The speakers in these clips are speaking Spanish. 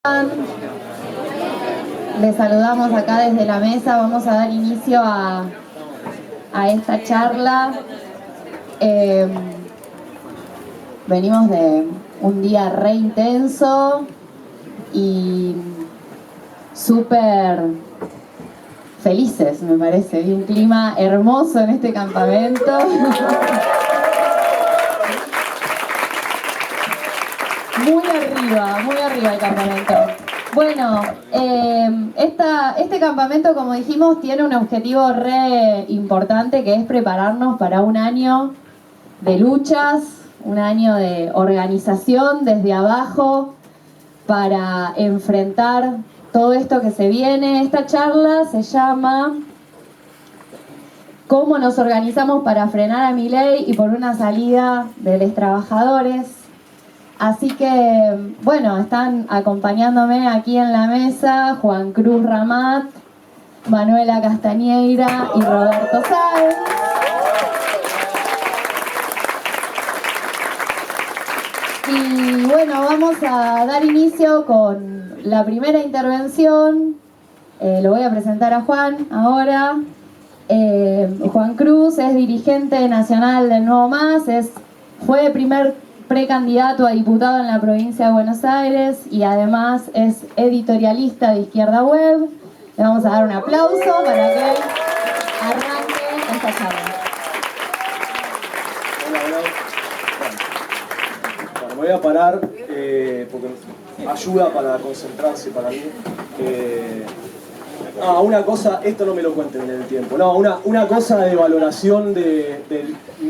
Les saludamos acá desde la mesa. Vamos a dar inicio a esta charla. Venimos de un día re intenso y súper felices, me parece. Vi un clima hermoso en este campamento. Muy arriba el campamento. Bueno, este campamento, como dijimos, tiene un objetivo re importante, que es prepararnos para un año de luchas, un año de organización desde abajo para enfrentar todo esto que se viene. Esta charla se llama ¿Cómo nos organizamos para frenar a Milei y por una salida de los trabajadores? Así que, bueno, están acompañándome aquí en la mesa Juan Cruz Ramat, Manuela Castañeira y Roberto Sáenz. Y bueno, vamos a dar inicio con la primera intervención. Lo voy a presentar a Juan ahora. Juan Cruz es dirigente nacional del Nuevo Más, fue primer precandidato a diputado en la provincia de Buenos Aires y además es editorialista de Izquierda Web. Le vamos a dar un aplauso para que arranque esta charla. Bueno, me voy a parar porque ayuda para concentrarse para mí. Una cosa, esto no me lo cuenten en el tiempo. No, una cosa de valoración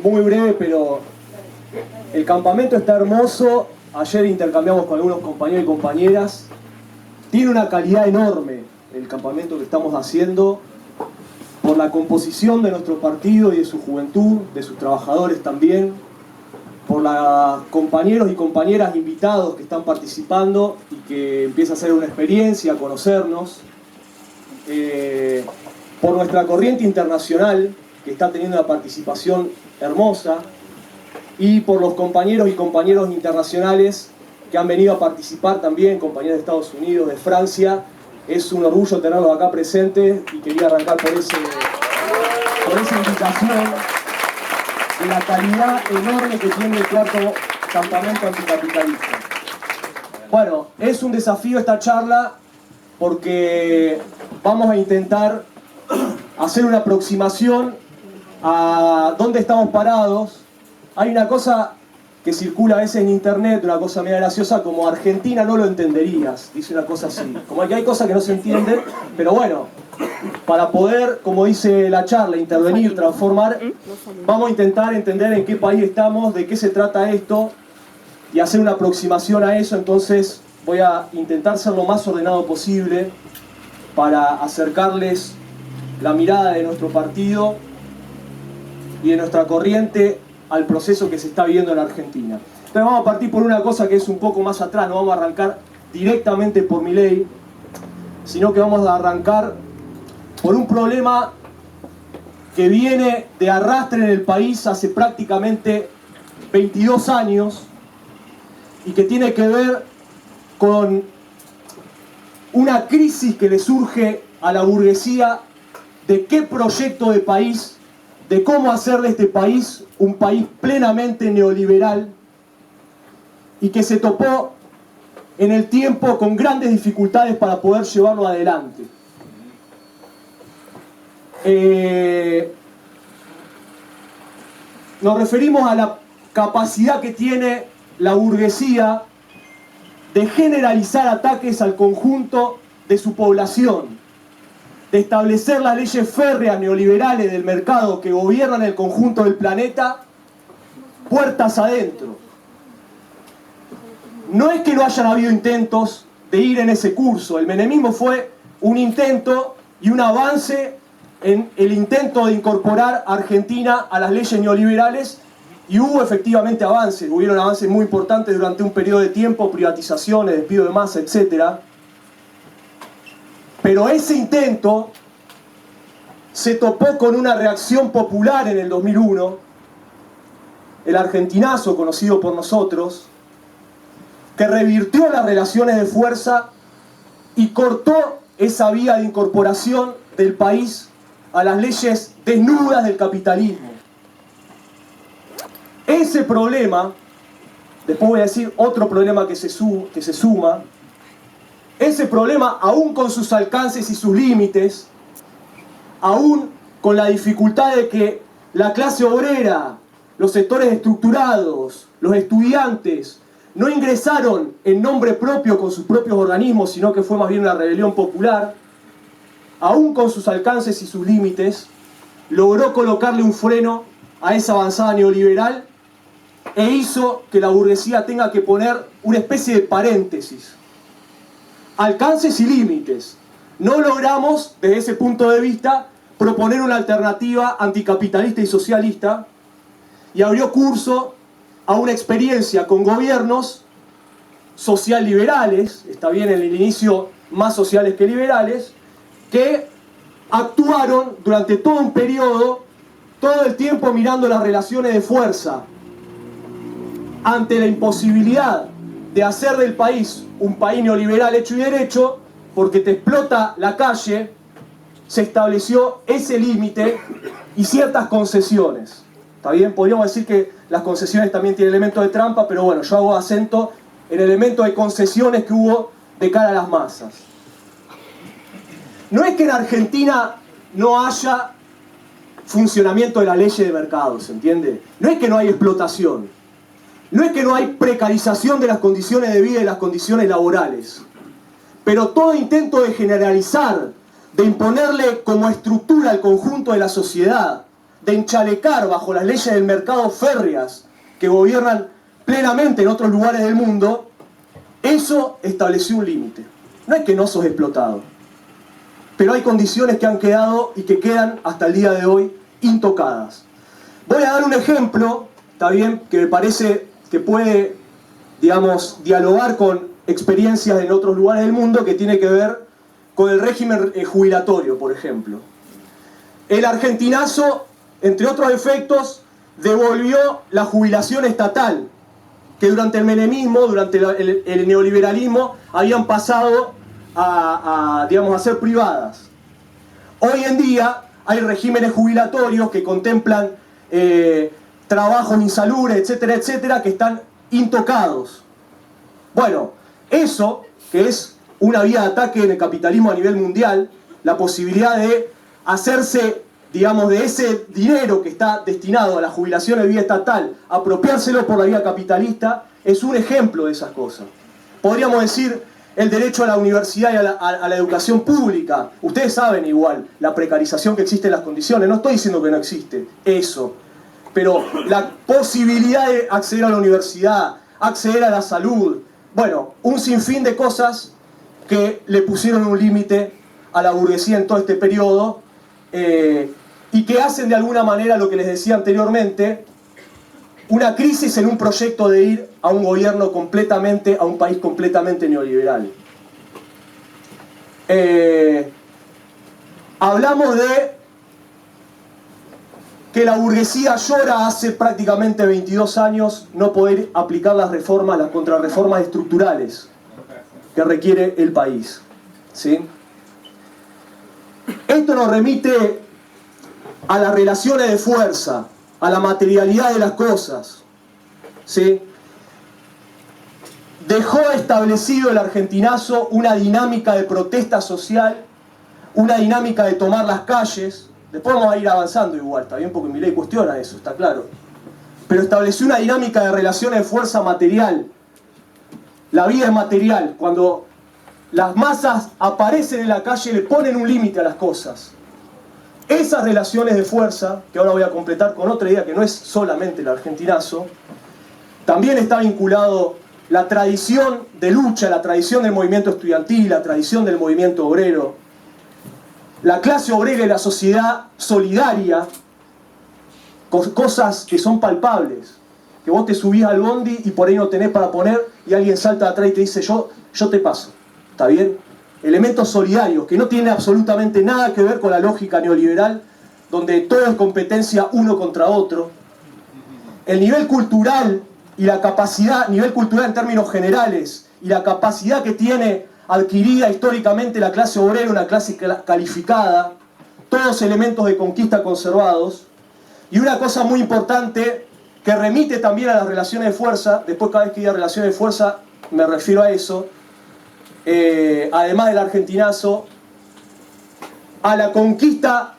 muy breve, pero el campamento está hermoso. Ayer intercambiamos con algunos compañeros y compañeras. Tiene una calidad enorme el campamento que estamos haciendo por la composición de nuestro partido y de su juventud, de sus trabajadores también, por los compañeros y compañeras invitados que están participando y que empieza a ser una experiencia conocernos, por nuestra corriente internacional que está teniendo una participación hermosa, y por los compañeros y compañeras internacionales que han venido a participar también, compañeros de Estados Unidos, de Francia. Es un orgullo tenerlos acá presentes y quería arrancar por esa invitación de la calidad enorme que tiene el cuarto campamento anticapitalista. Bueno, es un desafío esta charla porque vamos a intentar hacer una aproximación a dónde estamos parados. Hay una cosa que circula a veces en internet, una cosa media graciosa, como Argentina no lo entenderías, dice una cosa así. Como que hay cosas que no se entienden, pero bueno, para poder, como dice la charla, intervenir, transformar, vamos a intentar entender en qué país estamos, de qué se trata esto y hacer una aproximación a eso. Entonces voy a intentar ser lo más ordenado posible para acercarles la mirada de nuestro partido y de nuestra corriente al proceso que se está viviendo en Argentina. Entonces vamos a partir por una cosa que es un poco más atrás, no vamos a arrancar directamente por Milei, sino que vamos a arrancar por un problema que viene de arrastre en el país hace prácticamente 22 años y que tiene que ver con una crisis que le surge a la burguesía de qué proyecto de país, de cómo hacer de este país un país plenamente neoliberal y que se topó en el tiempo con grandes dificultades para poder llevarlo adelante. Nos referimos a la capacidad que tiene la burguesía de generalizar ataques al conjunto de su población, de establecer las leyes férreas neoliberales del mercado que gobiernan el conjunto del planeta, puertas adentro. No es que no hayan habido intentos de ir en ese curso. El menemismo fue un intento y un avance en el intento de incorporar a Argentina a las leyes neoliberales, y hubo efectivamente avances. Hubieron avances muy importantes durante un periodo de tiempo, privatizaciones, despido de masa, etc. Pero ese intento se topó con una reacción popular en el 2001, el argentinazo conocido por nosotros, que revirtió las relaciones de fuerza y cortó esa vía de incorporación del país a las leyes desnudas del capitalismo. Ese problema, después voy a decir otro problema que se suma, ese problema, aún con sus alcances y sus límites, aún con la dificultad de que la clase obrera, los sectores estructurados, los estudiantes, no ingresaron en nombre propio con sus propios organismos, sino que fue más bien una rebelión popular, aún con sus alcances y sus límites, logró colocarle un freno a esa avanzada neoliberal e hizo que la burguesía tenga que poner una especie de paréntesis. Alcances y límites. No logramos, desde ese punto de vista, proponer una alternativa anticapitalista y socialista, y abrió curso a una experiencia con gobiernos social liberales, está bien en el inicio más sociales que liberales, que actuaron durante todo un periodo, todo el tiempo mirando las relaciones de fuerza, ante la imposibilidad de hacer del país un país neoliberal hecho y derecho, porque te explota la calle, se estableció ese límite y ciertas concesiones. ¿Está bien? Podríamos decir que las concesiones también tienen elementos de trampa, pero bueno, yo hago acento en el elemento de concesiones que hubo de cara a las masas. No es que en Argentina no haya funcionamiento de la ley de mercado, ¿se entiende? No es que no hay explotación. No es que no hay precarización de las condiciones de vida y las condiciones laborales. Pero todo intento de generalizar, de imponerle como estructura al conjunto de la sociedad, de enchalecar bajo las leyes del mercado férreas que gobiernan plenamente en otros lugares del mundo, eso estableció un límite. No es que no sos explotado, pero hay condiciones que han quedado y que quedan hasta el día de hoy intocadas. Voy a dar un ejemplo, está bien, que me parece que puede, digamos, dialogar con experiencias en otros lugares del mundo, que tiene que ver con el régimen jubilatorio, por ejemplo. El argentinazo, entre otros efectos, devolvió la jubilación estatal, que durante el menemismo, durante el neoliberalismo, habían pasado a ser privadas. Hoy en día hay regímenes jubilatorios que contemplan trabajos insalubres, etcétera, etcétera, que están intocados. Bueno, eso, que es una vía de ataque en el capitalismo a nivel mundial, la posibilidad de hacerse, digamos, de ese dinero que está destinado a la jubilación de vía estatal, apropiárselo por la vía capitalista, es un ejemplo de esas cosas. Podríamos decir el derecho a la universidad y a la educación pública. Ustedes saben igual la precarización que existe en las condiciones, no estoy diciendo que no existe eso, pero la posibilidad de acceder a la universidad, acceder a la salud, bueno, un sinfín de cosas que le pusieron un límite a la burguesía en todo este periodo, y que hacen de alguna manera lo que les decía anteriormente, una crisis en un proyecto de ir a un gobierno completamente, a un país completamente neoliberal. Hablamos de que la burguesía llora hace prácticamente 22 años no poder aplicar las reformas, las contrarreformas estructurales que requiere el país, ¿sí? Esto nos remite a las relaciones de fuerza, a la materialidad de las cosas, ¿sí? Dejó establecido el argentinazo una dinámica de protesta social, una dinámica de tomar las calles. Después vamos a ir avanzando igual, está bien, porque Milei cuestiona eso, está claro. Pero estableció una dinámica de relaciones de fuerza material. La vida es material. Cuando las masas aparecen en la calle, le ponen un límite a las cosas. Esas relaciones de fuerza, que ahora voy a completar con otra idea que no es solamente el argentinazo, también está vinculado la tradición de lucha, la tradición del movimiento estudiantil, la tradición del movimiento obrero, la clase obrera y la sociedad solidaria, cosas que son palpables, que vos te subís al bondi y por ahí no tenés para poner y alguien salta de atrás y te dice yo te paso, ¿está bien? Elementos solidarios que no tienen absolutamente nada que ver con la lógica neoliberal, donde todo es competencia uno contra otro. El nivel cultural y la capacidad, nivel cultural en términos generales, y la capacidad que tiene adquirida históricamente la clase obrera, una clase calificada, todos elementos de conquista conservados, y una cosa muy importante que remite también a las relaciones de fuerza, después cada vez que diga relaciones de fuerza me refiero a eso, además del argentinazo, a la conquista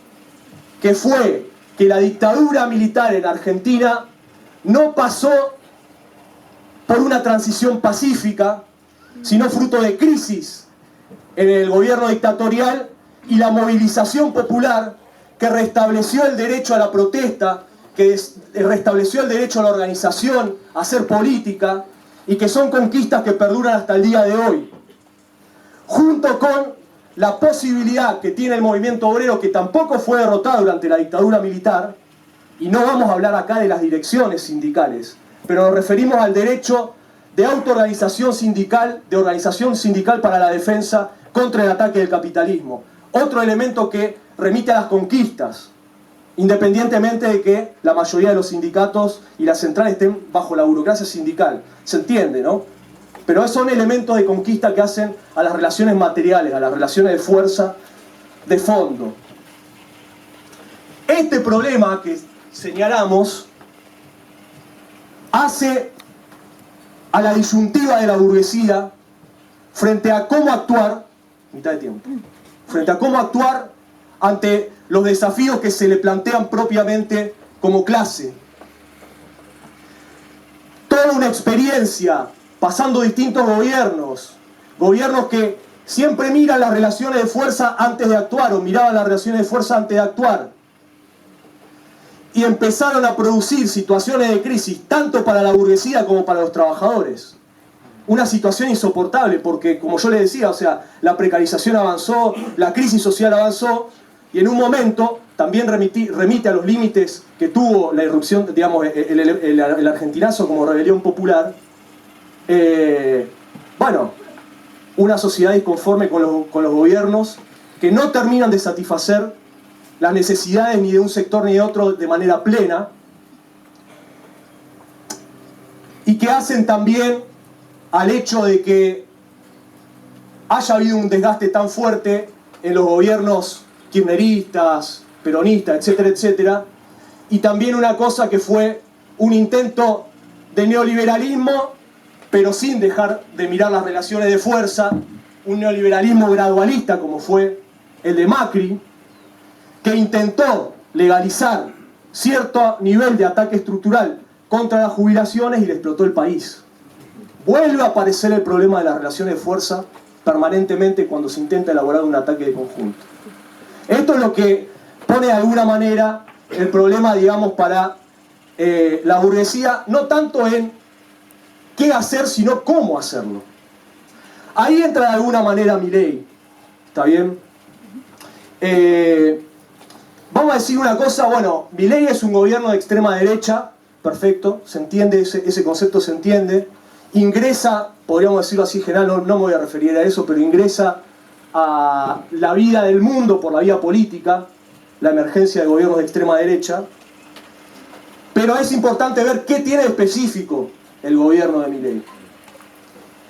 que fue que la dictadura militar en Argentina no pasó por una transición pacífica, sino fruto de crisis en el gobierno dictatorial y la movilización popular que restableció el derecho a la protesta, que restableció el derecho a la organización, a hacer política, y que son conquistas que perduran hasta el día de hoy. Junto con la posibilidad que tiene el movimiento obrero, que tampoco fue derrotado durante la dictadura militar, y no vamos a hablar acá de las direcciones sindicales, pero nos referimos al derecho de autoorganización sindical, de organización sindical para la defensa contra el ataque del capitalismo. Otro elemento que remite a las conquistas, independientemente de que la mayoría de los sindicatos y las centrales estén bajo la burocracia sindical. Se entiende, ¿no? Pero son elementos de conquista que hacen a las relaciones materiales, a las relaciones de fuerza de fondo. Este problema que señalamos hace a la disyuntiva de la burguesía frente a cómo actuar, mitad de tiempo, frente a cómo actuar ante los desafíos que se le plantean propiamente como clase. Toda una experiencia, pasando distintos gobiernos que siempre miran las relaciones de fuerza antes de actuar, o miraban las relaciones de fuerza antes de actuar, y empezaron a producir situaciones de crisis, tanto para la burguesía como para los trabajadores. Una situación insoportable, porque, como yo les decía, o sea, la precarización avanzó, la crisis social avanzó, y en un momento también remite a los límites que tuvo la irrupción, digamos, el argentinazo como rebelión popular. Bueno, una sociedad disconforme con los gobiernos que no terminan de satisfacer las necesidades ni de un sector ni de otro de manera plena, y que hacen también al hecho de que haya habido un desgaste tan fuerte en los gobiernos kirchneristas, peronistas, etcétera, etcétera, y también una cosa que fue un intento de neoliberalismo, pero sin dejar de mirar las relaciones de fuerza, un neoliberalismo gradualista como fue el de Macri, que intentó legalizar cierto nivel de ataque estructural contra las jubilaciones y le explotó el país. Vuelve a aparecer el problema de las relaciones de fuerza permanentemente cuando se intenta elaborar un ataque de conjunto. Esto es lo que pone de alguna manera el problema, digamos, para la burguesía, no tanto en qué hacer, sino cómo hacerlo. Ahí entra de alguna manera Milei, ¿está bien? Vamos a decir una cosa, bueno, Milei es un gobierno de extrema derecha, perfecto, se entiende, ese concepto se entiende, ingresa, podríamos decirlo así general, no me voy a referir a eso, pero ingresa a la vida del mundo por la vía política, la emergencia de gobiernos de extrema derecha, pero es importante ver qué tiene de específico el gobierno de Milei.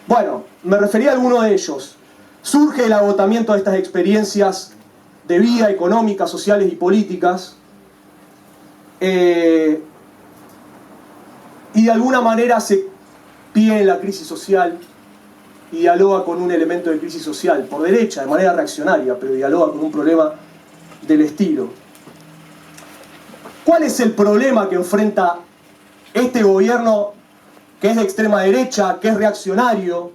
Bueno, me refería a alguno de ellos. Surge el agotamiento de estas experiencias de vida económicas, sociales y políticas, y de alguna manera se pide la crisis social y dialoga con un elemento de crisis social, por derecha, de manera reaccionaria, pero dialoga con un problema del estilo. ¿Cuál es el problema que enfrenta este gobierno que es de extrema derecha, que es reaccionario,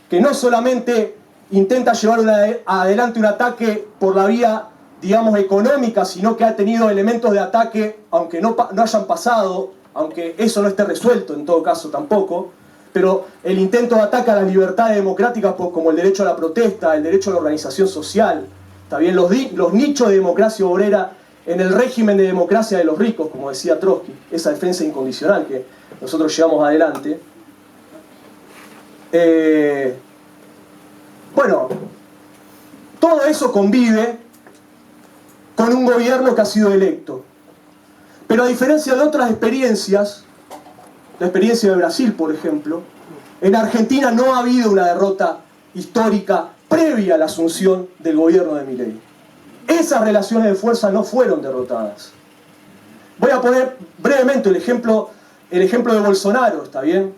que no solamente intenta llevar adelante un ataque por la vía, digamos, económica, sino que ha tenido elementos de ataque, aunque no hayan pasado, aunque eso no esté resuelto en todo caso tampoco, pero el intento de ataque a las libertades democráticas como el derecho a la protesta, el derecho a la organización social, también los nichos de democracia obrera en el régimen de democracia de los ricos, como decía Trotsky, esa defensa incondicional que nosotros llevamos adelante. Bueno, todo eso convive con un gobierno que ha sido electo. Pero a diferencia de otras experiencias, la experiencia de Brasil, por ejemplo, en Argentina no ha habido una derrota histórica previa a la asunción del gobierno de Milei. Esas relaciones de fuerza no fueron derrotadas. Voy a poner brevemente el ejemplo de Bolsonaro, ¿está bien?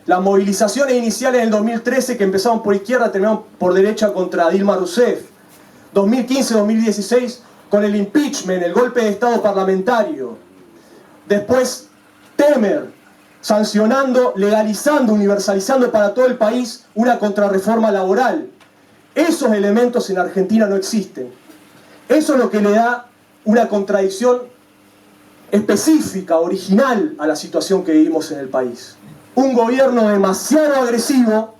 Las movilizaciones iniciales en el 2013 que empezaron por izquierda terminaron por derecha contra Dilma Rousseff. 2015-2016 con el impeachment, el golpe de Estado parlamentario. Después Temer sancionando, legalizando, universalizando para todo el país una contrarreforma laboral. Esos elementos en Argentina no existen. Eso es lo que le da una contradicción específica, original a la situación que vivimos en el país. Un gobierno demasiado agresivo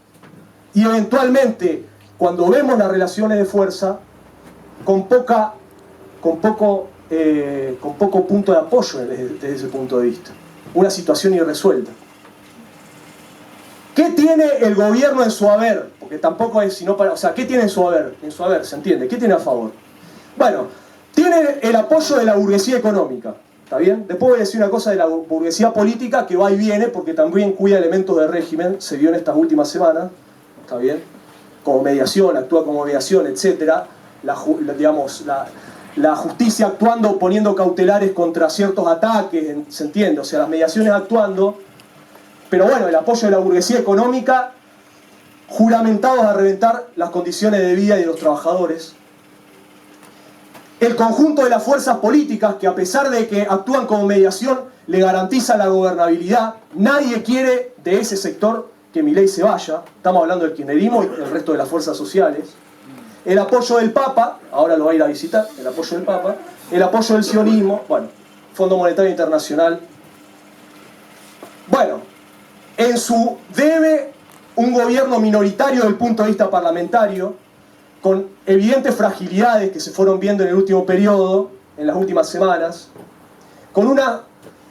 y eventualmente, cuando vemos las relaciones de fuerza, con poco punto de apoyo desde ese punto de vista. Una situación irresuelta. ¿Qué tiene el gobierno en su haber? Porque tampoco es sino para... O sea, ¿qué tiene en su haber? En su haber, ¿se entiende? ¿Qué tiene a favor? Bueno, tiene el apoyo de la burguesía económica, ¿está bien? Después voy a decir una cosa de la burguesía política que va y viene porque también cuida elementos de régimen, se vio en estas últimas semanas, ¿está bien? Como mediación, actúa como mediación, etc. La justicia actuando, poniendo cautelares contra ciertos ataques, ¿se entiende? O sea, las mediaciones actuando, pero bueno, el apoyo de la burguesía económica, juramentados a reventar las condiciones de vida de los trabajadores. El conjunto de las fuerzas políticas que, a pesar de que actúan como mediación, le garantizan la gobernabilidad. Nadie quiere de ese sector que Milei se vaya. Estamos hablando del kirchnerismo y el resto de las fuerzas sociales. El apoyo del Papa, ahora lo va a ir a visitar, el apoyo del Papa. El apoyo del sionismo, bueno, Fondo Monetario Internacional. Bueno, en su debe un gobierno minoritario desde el punto de vista parlamentario, con evidentes fragilidades que se fueron viendo en el último periodo, en las últimas semanas, con una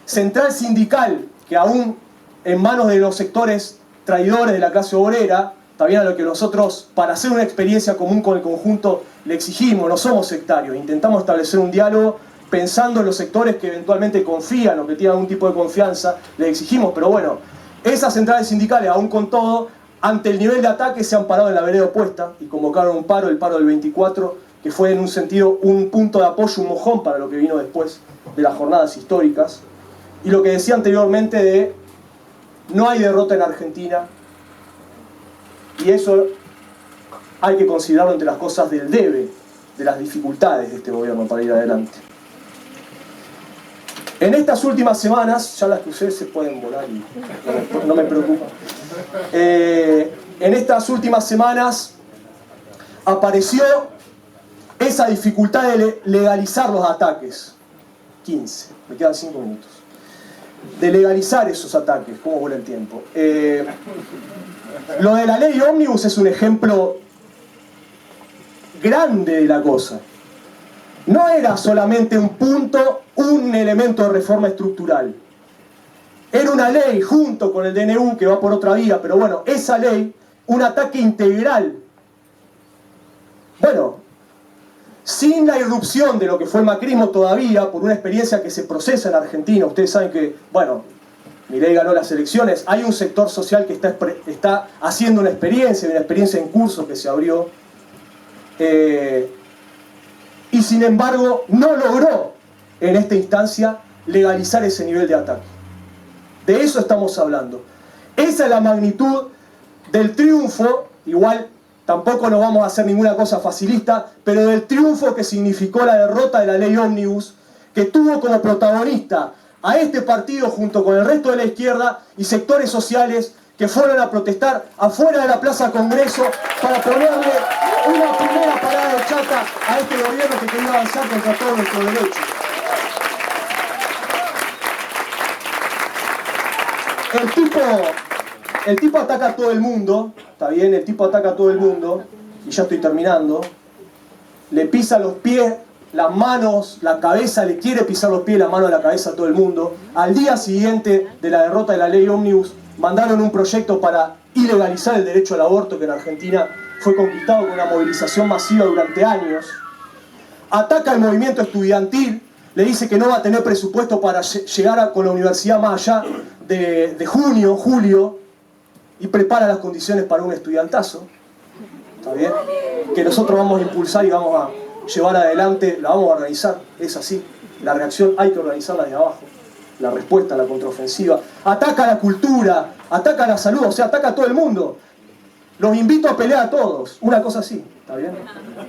central sindical que aún en manos de los sectores traidores de la clase obrera, también a lo que nosotros, para hacer una experiencia común con el conjunto, le exigimos, no somos sectarios, intentamos establecer un diálogo pensando en los sectores que eventualmente confían o que tienen algún tipo de confianza, le exigimos, pero bueno, esas centrales sindicales, aún con todo, ante el nivel de ataque se han parado en la vereda opuesta y convocaron un paro, el paro del 24, que fue en un sentido un punto de apoyo, un mojón para lo que vino después de las jornadas históricas. Y lo que decía anteriormente de no hay derrota en Argentina, y eso hay que considerarlo entre las cosas del debe, de las dificultades de este gobierno para ir adelante. En estas últimas semanas, ya las que ustedes se pueden volar y no me preocupa. En estas últimas semanas apareció esa dificultad de legalizar los ataques. 15, me quedan 5 minutos. De legalizar esos ataques, cómo vuela el tiempo. Lo de la ley ómnibus es un ejemplo grande de la cosa. No era solamente un punto, un elemento de reforma estructural. Era una ley junto con el DNU que va por otra vía, pero bueno, esa ley, un ataque integral. Bueno, sin la irrupción de lo que fue el macrismo todavía, por una experiencia que se procesa en Argentina, ustedes saben que, bueno, Milei ganó las elecciones, hay un sector social que está haciendo una experiencia en curso que se abrió, y sin embargo no logró en esta instancia legalizar ese nivel de ataque. De eso estamos hablando. Esa es la magnitud del triunfo, igual tampoco nos vamos a hacer ninguna cosa facilista, pero del triunfo que significó la derrota de la ley ómnibus, que tuvo como protagonista a este partido junto con el resto de la izquierda y sectores sociales que fueron a protestar afuera de la Plaza Congreso para ponerle una primera parada de chata a este gobierno que quería avanzar contra todos nuestros derechos. El tipo ataca a todo el mundo, ¿está bien? El tipo ataca a todo el mundo, y ya estoy terminando. Le pisa los pies, las manos, la cabeza, le quiere pisar los pies, la mano, la cabeza a todo el mundo. Al día siguiente de la derrota de la ley ómnibus, mandaron un proyecto para ilegalizar el derecho al aborto, que en Argentina fue conquistado con una movilización masiva durante años. Ataca al movimiento estudiantil, le dice que no va a tener presupuesto para llegar con la universidad más allá de junio, julio, y prepara las condiciones para un estudiantazo. ¿está bien? Que nosotros vamos a impulsar y vamos a llevar adelante, la vamos a organizar, es así. La reacción hay que organizarla de abajo. La respuesta, la contraofensiva. Ataca a la cultura, ataca a la salud, o sea, ataca a todo el mundo. Los invito a pelear a todos, una cosa así, ¿está bien?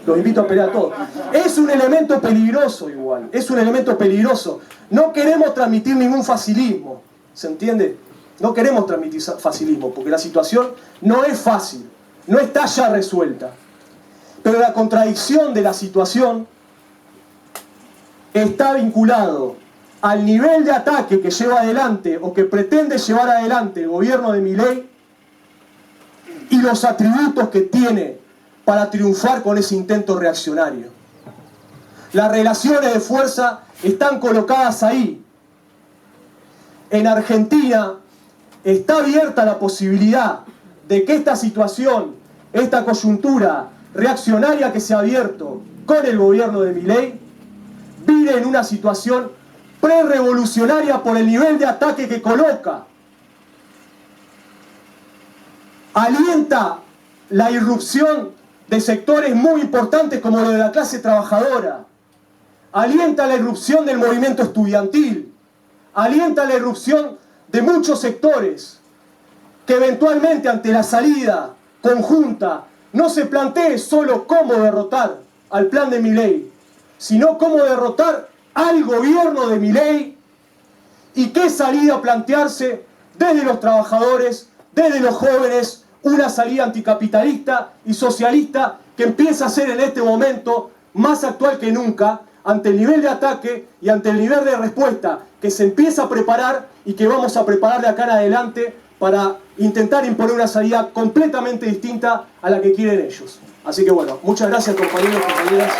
Los invito a pelear a todos. Es un elemento peligroso igual, es un elemento peligroso. No queremos transmitir ningún facilismo, ¿se entiende? No queremos transmitir facilismo, porque la situación no es fácil, no está ya resuelta. Pero la contradicción de la situación está vinculado al nivel de ataque que lleva adelante o que pretende llevar adelante el gobierno de Milei y los atributos que tiene para triunfar con ese intento reaccionario. Las relaciones de fuerza están colocadas ahí. En Argentina está abierta la posibilidad de que esta situación, esta coyuntura reaccionaria que se ha abierto con el gobierno de Milei, vire en una situación prerevolucionaria por el nivel de ataque que coloca. Alienta la irrupción de sectores muy importantes como lo de la clase trabajadora. Alienta la irrupción del movimiento estudiantil. Alienta la irrupción de muchos sectores que eventualmente ante la salida conjunta no se plantee solo cómo derrotar al plan de Milei, sino cómo derrotar al gobierno de Milei y qué salida plantearse desde los trabajadores, desde los jóvenes, una salida anticapitalista y socialista que empieza a ser en este momento más actual que nunca ante el nivel de ataque y ante el nivel de respuesta que se empieza a preparar y que vamos a preparar de acá en adelante para intentar imponer una salida completamente distinta a la que quieren ellos. Así que bueno, muchas gracias compañeros y compañeras.